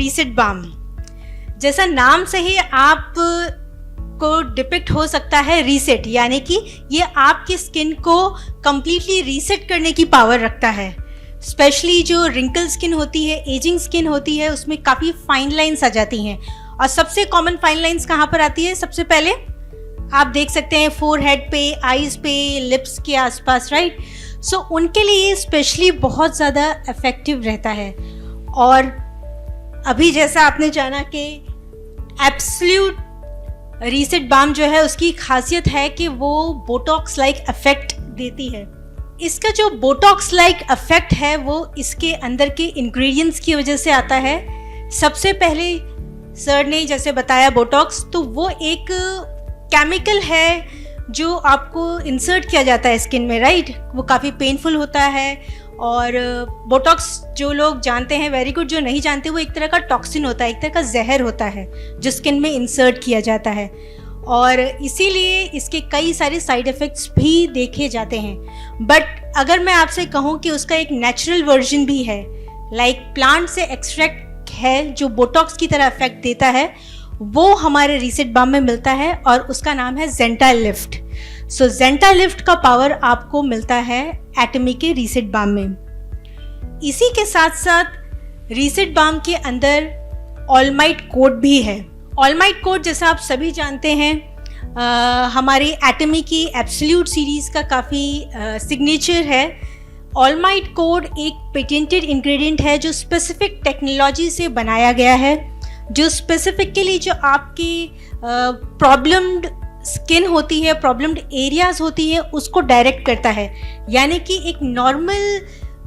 Reset balm. जैसा नाम से ही आप को डिपिक्ट हो सकता है रीसेट, यानी कि ये आपकी स्किन को कंप्लीटली रीसेट करने की पावर रखता है। स्पेशली जो रिंकल स्किन होती है, एजिंग स्किन होती है, उसमें काफ़ी फाइन लाइंस आ जाती हैं। और सबसे कॉमन फाइन लाइंस कहाँ पर आती है? सबसे पहले आप देख सकते हैं फोरहेड पे, आईज पे, लिप्स के आसपास, राइट। सो उनके लिए स्पेशली बहुत ज़्यादा इफेक्टिव रहता है। और अभी जैसा आपने जाना कि एब्सोल्यूट रीसेट बाम जो है उसकी खासियत है कि वो बोटॉक्स लाइक इफेक्ट देती है। इसका जो बोटॉक्स लाइक इफेक्ट है वो इसके अंदर के इंग्रेडिएंट्स की वजह से आता है। सबसे पहले सर ने जैसे बताया बोटॉक्स, तो वो एक केमिकल है जो आपको इंसर्ट किया जाता है स्किन में, राइट। वो काफ़ी पेनफुल होता है। और बोटॉक्स जो लोग जानते हैं वेरी गुड, जो नहीं जानते वो एक तरह का टॉक्सिन होता है, एक तरह का जहर होता है जो स्किन में इंसर्ट किया जाता है। और इसीलिए इसके कई सारे साइड इफ़ेक्ट्स भी देखे जाते हैं। बट अगर मैं आपसे कहूँ कि उसका एक नेचुरल वर्जन भी है, लाइक प्लांट से एक्सट्रैक्ट है जो बोटॉक्स की तरह इफेक्ट देता है, वो हमारे रीसेट बाम में मिलता है और उसका नाम है ज़ेंटालिफ्ट। सो ज़ेंटालिफ्ट का पावर आपको मिलता है एटमी के रीसेट बाम में। इसी के साथ साथ रीसेट बाम के अंदर ऑलमाइट कोड भी है। ऑलमाइट कोड जैसा आप सभी जानते हैं हमारी एटमी की एब्सोल्यूट सीरीज़ का काफ़ी सिग्नेचर है। ऑलमाइट कोड एक पेटेंटेड इंग्रेडिएंट है जो स्पेसिफिक टेक्नोलॉजी से बनाया गया है, जो स्पेसिफिकली जो आपकी प्रॉब्लम्ड स्किन होती है, प्रॉब्लम्ड एरियाज होती हैं, उसको डायरेक्ट करता है। यानी कि एक नॉर्मल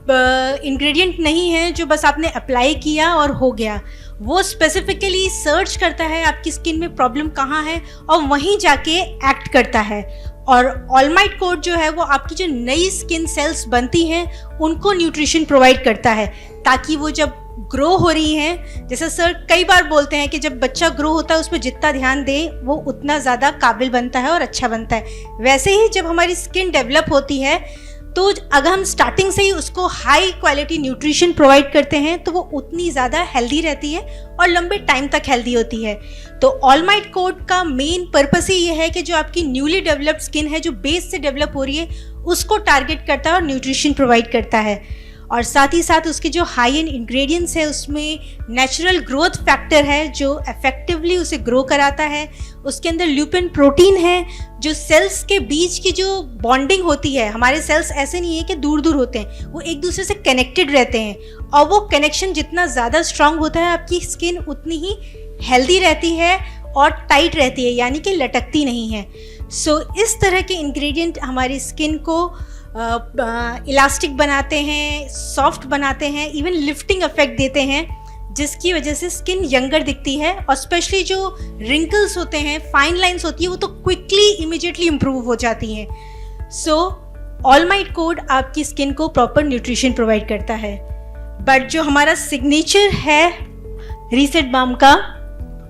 इंग्रेडिएंट नहीं है जो बस आपने अप्लाई किया और हो गया। वो स्पेसिफिकली सर्च करता है आपकी स्किन में प्रॉब्लम कहाँ है और वहीं जाके एक्ट करता है। और ऑलमाइट कोड जो है वो आपकी जो नई स्किन सेल्स बनती हैं उनको न्यूट्रिशन प्रोवाइड करता है, ताकि वो जब ग्रो हो रही हैं, जैसे सर कई बार बोलते हैं कि जब बच्चा ग्रो होता है उस पर जितना ध्यान दे वो उतना ज़्यादा काबिल बनता है और अच्छा बनता है। वैसे ही जब हमारी स्किन डेवलप होती है तो अगर हम स्टार्टिंग से ही उसको हाई क्वालिटी न्यूट्रिशन प्रोवाइड करते हैं तो वो उतनी ज़्यादा हेल्दी रहती है और लंबे टाइम तक हेल्दी होती है। तो ऑलमाइट कोड का मेन पर्पस ही ये है कि जो आपकी न्यूली डेवलप्ड स्किन है, जो बेस से डेवलप हो रही है, उसको टारगेट करता है और न्यूट्रिशन प्रोवाइड करता है। और साथ ही साथ उसके जो हाई एंड इंग्रेडिएंट्स है उसमें नेचुरल ग्रोथ फैक्टर है जो इफेक्टिवली उसे ग्रो कराता है। उसके अंदर ल्यूपिन प्रोटीन है जो सेल्स के बीच की जो बॉन्डिंग होती है, हमारे सेल्स ऐसे नहीं है कि दूर दूर होते हैं, वो एक दूसरे से कनेक्टेड रहते हैं। और वो कनेक्शन जितना ज़्यादा स्ट्रांग होता है आपकी स्किन उतनी ही हेल्दी रहती है और टाइट रहती है, यानी कि लटकती नहीं है। सो इस तरह के इंग्रेडिएंट हमारी स्किन को इलास्टिक बनाते हैं, सॉफ्ट बनाते हैं, इवन लिफ्टिंग इफेक्ट देते हैं, जिसकी वजह से स्किन यंगर दिखती है। और स्पेशली जो रिंकल्स होते हैं, फाइन लाइंस होती है, वो तो क्विकली इमीडिएटली इम्प्रूव हो जाती हैं। सो ऑलमाइट कोड आपकी स्किन को प्रॉपर न्यूट्रिशन प्रोवाइड करता है। बट जो हमारा सिग्नेचर है रीसेट बाम का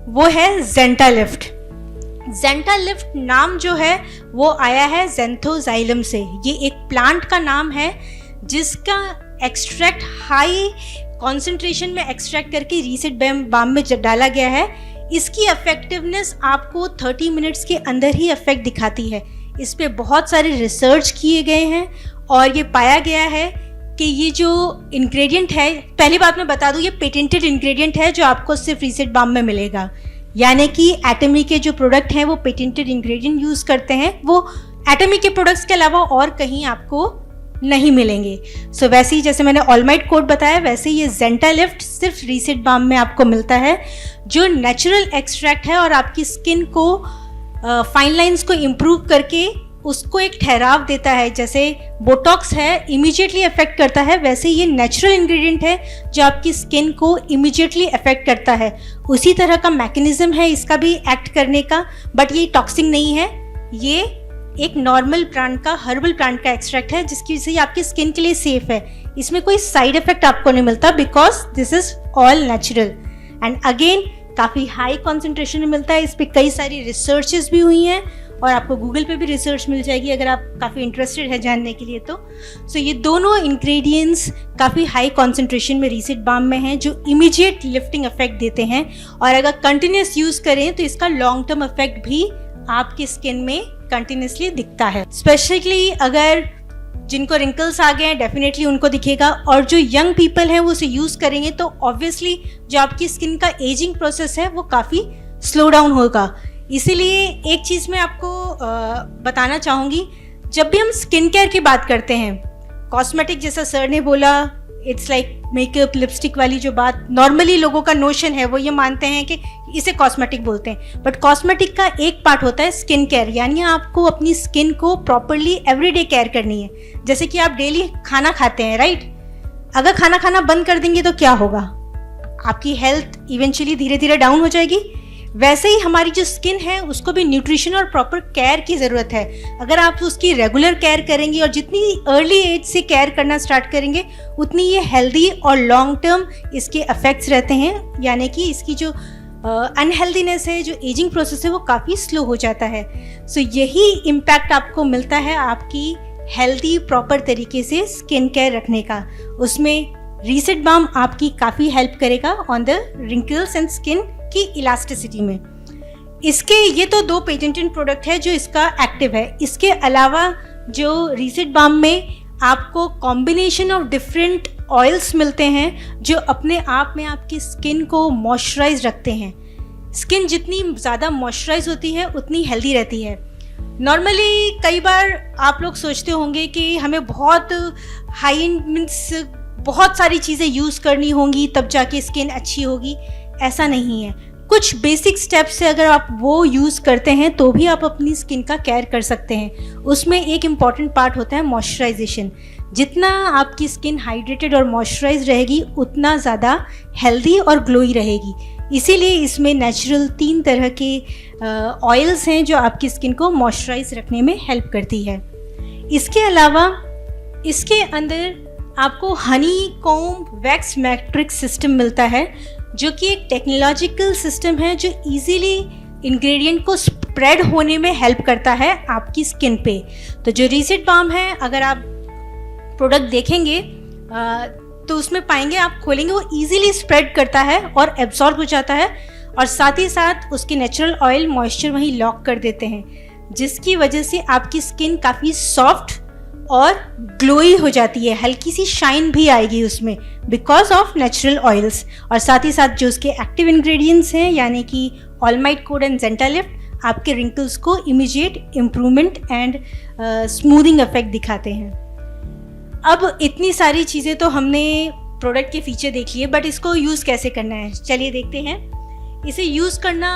वो है ज़ेंटालिफ्ट। ज़ेंटालिफ्ट नाम जो है वो आया है ज़ेंथोज़ाइलम से। ये एक प्लांट का नाम है जिसका एक्सट्रैक्ट हाई कॉन्सेंट्रेशन में एक्सट्रैक्ट करके रीसेट बाम में डाला गया है। इसकी इफेक्टिवनेस आपको 30 मिनट्स के अंदर ही इफेक्ट दिखाती है। इस पे बहुत सारे रिसर्च किए गए हैं और ये पाया गया है कि ये जो इंग्रेडिएंट है, पहली बात मैं बता दूँ, ये पेटेंटेड इंग्रेडिएंट है जो आपको सिर्फ रीसेट बाम में मिलेगा। यानी कि एटमी के जो प्रोडक्ट हैं वो पेटेंटेड इंग्रेडिएंट यूज़ करते हैं, वो एटमी के प्रोडक्ट्स के अलावा और कहीं आपको नहीं मिलेंगे। सो वैसे ही जैसे मैंने ऑलमाइट कोड बताया, वैसे ये ज़ेंटालिफ्ट सिर्फ रीसेट बाम में आपको मिलता है, जो नेचुरल एक्सट्रैक्ट है और आपकी स्किन को फाइन लाइंस को इम्प्रूव करके उसको एक ठहराव देता है। जैसे बोटॉक्स है इमीडिएटली अफेक्ट करता है, वैसे ये नेचुरल इंग्रेडिएंट है जो आपकी स्किन को इमीडिएटली अफेक्ट करता है। उसी तरह का मैकेनिज्म है इसका भी एक्ट करने का, बट ये टॉक्सिक नहीं है, ये एक नॉर्मल प्लांट का, हर्बल प्लांट का एक्सट्रैक्ट है जिसकी वजह से आपकी स्किन के लिए सेफ है। इसमें कोई साइड इफेक्ट आपको नहीं मिलता because this is all natural and again काफ़ी हाई कॉन्सेंट्रेशन में मिलता है। इस पर कई सारी रिसर्चेस भी हुई हैं और आपको गूगल पे भी रिसर्च मिल जाएगी अगर आप काफ़ी इंटरेस्टेड है जानने के लिए तो। सो ये दोनों इंग्रेडिएंट्स काफ़ी हाई कॉन्सेंट्रेशन में रीसेट बाम में हैं जो इमीडिएट लिफ्टिंग इफेक्ट देते हैं, और अगर कंटिन्यूस यूज़ करें तो इसका लॉन्ग टर्म इफेक्ट भी आपकी स्किन में कंटिन्यूसली दिखता है। स्पेशली अगर जिनको रिंकल्स आ गए हैं डेफिनेटली उनको दिखेगा, और जो यंग पीपल हैं वो उसे यूज़ करेंगे तो ऑब्वियसली जो आपकी स्किन का एजिंग प्रोसेस है वो काफ़ी स्लो डाउन होगा। इसीलिए एक चीज़ मैं आपको बताना चाहूँगी, जब भी हम स्किन केयर की बात करते हैं, कॉस्मेटिक जैसा सर ने बोला इट्स लाइक मेकअप लिपस्टिक वाली जो बात नॉर्मली लोगों का नोशन है वो ये मानते हैं कि इसे कॉस्मेटिक बोलते हैं, बट कॉस्मेटिक का एक पार्ट होता है स्किन केयर, यानी आपको अपनी स्किन को प्रॉपरली एवरीडे केयर करनी है। जैसे कि आप डेली खाना खाते हैं, राइट? अगर खाना खाना बंद कर देंगे तो क्या होगा? आपकी हेल्थ इवेंचुअली धीरे धीरे डाउन हो जाएगी। वैसे ही हमारी जो स्किन है उसको भी न्यूट्रिशन और प्रॉपर केयर की ज़रूरत है। अगर आप उसकी रेगुलर केयर करेंगे और जितनी अर्ली एज से केयर करना स्टार्ट करेंगे उतनी ये हेल्दी और लॉन्ग टर्म इसके इफेक्ट्स रहते हैं, यानी कि इसकी जो अनहेल्दीनेस है, जो एजिंग प्रोसेस है वो काफ़ी स्लो हो जाता है। सो यही इम्पैक्ट आपको मिलता है आपकी हेल्दी प्रॉपर तरीके से स्किन केयर रखने का। उसमें रीसेट बाम आपकी काफ़ी हेल्प करेगा on the wrinkles and skin की इलास्टिसिटी में। इसके ये तो 2 पेटेंटेड प्रोडक्ट है जो इसका एक्टिव है। इसके अलावा जो रीसेट बाम में आपको कॉम्बिनेशन ऑफ डिफरेंट ऑयल्स मिलते हैं जो अपने आप में आपकी स्किन को मॉइस्चराइज रखते हैं। स्किन जितनी ज़्यादा मॉइस्चराइज होती है उतनी हेल्दी रहती है। नॉर्मली कई बार आप लोग सोचते होंगे कि हमें बहुत हाई मीन्स बहुत सारी चीज़ें यूज़ करनी होंगी तब जाके स्किन अच्छी होगी, ऐसा नहीं है। कुछ बेसिक स्टेप्स से अगर आप वो यूज़ करते हैं तो भी आप अपनी स्किन का केयर कर सकते हैं। उसमें एक इम्पॉर्टेंट पार्ट होता है मॉइस्चराइजेशन। जितना आपकी स्किन हाइड्रेटेड और मॉइस्चराइज रहेगी उतना ज़्यादा हेल्दी और ग्लोई रहेगी। इसीलिए इसमें नेचुरल 3 तरह के ऑयल्स हैं जो आपकी स्किन को मॉइस्चराइज रखने में हेल्प करती है। इसके अलावा इसके अंदर आपको Honey comb wax matrix system मिलता है जो कि एक टेक्नोलॉजिकल सिस्टम है जो इजीली इंग्रेडिएंट को स्प्रेड होने में हेल्प करता है आपकी स्किन पे। तो जो रीसेट बाम है अगर आप प्रोडक्ट देखेंगे तो उसमें पाएंगे, आप खोलेंगे वो इजीली स्प्रेड करता है और एब्जॉर्ब हो जाता है, और साथ ही साथ उसके नेचुरल ऑयल मॉइस्चर वहीं लॉक कर देते हैं, जिसकी वजह से आपकी स्किन काफ़ी सॉफ्ट और ग्लोई हो जाती है। हल्की सी शाइन भी आएगी उसमें बिकॉज ऑफ नेचुरल ऑयल्स। और साथ ही साथ जो उसके एक्टिव इंग्रेडिएंट्स हैं यानी कि ऑलमाइट कोड एंड जेंटालिफ्ट आपके रिंकल्स को immediate improvement and smoothing effect दिखाते हैं। अब इतनी सारी चीज़ें तो हमने प्रोडक्ट के फीचर देख लिए, बट इसको यूज़ कैसे करना है चलिए देखते हैं। इसे यूज़ करना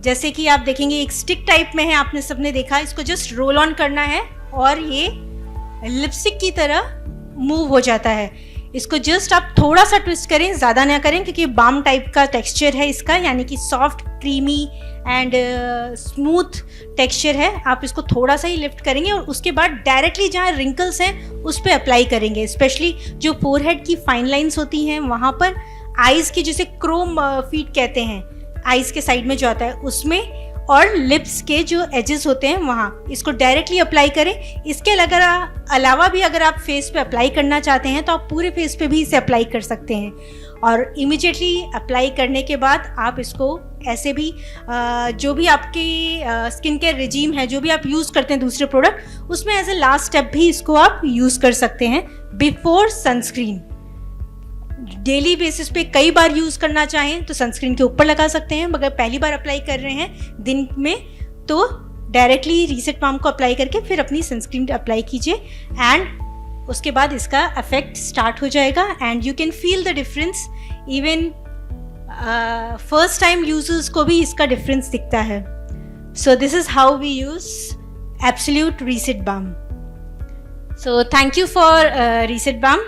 जैसे कि आप देखेंगे एक स्टिक टाइप में है, आपने सबने देखा। इसको जस्ट रोल ऑन करना है और ये लिपस्टिक की तरह मूव हो जाता है। इसको जस्ट आप थोड़ा सा ट्विस्ट करें, ज़्यादा ना करें, क्योंकि बाम टाइप का टेक्सचर है इसका, यानी कि soft creamy and smooth texture है। आप इसको थोड़ा सा ही लिफ्ट करेंगे और उसके बाद डायरेक्टली जहाँ रिंकल्स हैं उस पर अप्लाई करेंगे। स्पेशली जो फोरहेड की फाइन लाइंस होती हैं वहाँ पर, आइज़ की जिसे क्रोम फीट कहते हैं, आइज़ के साइड में जो आता है उसमें, और लिप्स के जो एजेस होते हैं वहाँ, इसको डायरेक्टली अप्लाई करें। इसके अलावा भी अगर आप फेस पे अप्लाई करना चाहते हैं तो आप पूरे फेस पे भी इसे अप्लाई कर सकते हैं। और इमीडिएटली अप्लाई करने के बाद आप इसको ऐसे भी जो भी आपकी स्किन केयर रिजीम है, जो भी आप यूज़ करते हैं दूसरे प्रोडक्ट, उसमें एज ए लास्ट स्टेप भी इसको आप यूज़ कर सकते हैं बिफोर सनस्क्रीन। डेली बेसिस पे कई बार यूज़ करना चाहें तो सनस्क्रीन के ऊपर लगा सकते हैं, मगर पहली बार अप्लाई कर रहे हैं दिन में तो डायरेक्टली रीसेट बाम को अप्लाई करके फिर अपनी सनस्क्रीन अप्लाई कीजिए, एंड उसके बाद इसका इफेक्ट स्टार्ट हो जाएगा and you can feel the difference. Even first time users को भी इसका डिफरेंस दिखता है। So this is how we use absolute reset balm. So thank you for reset balm.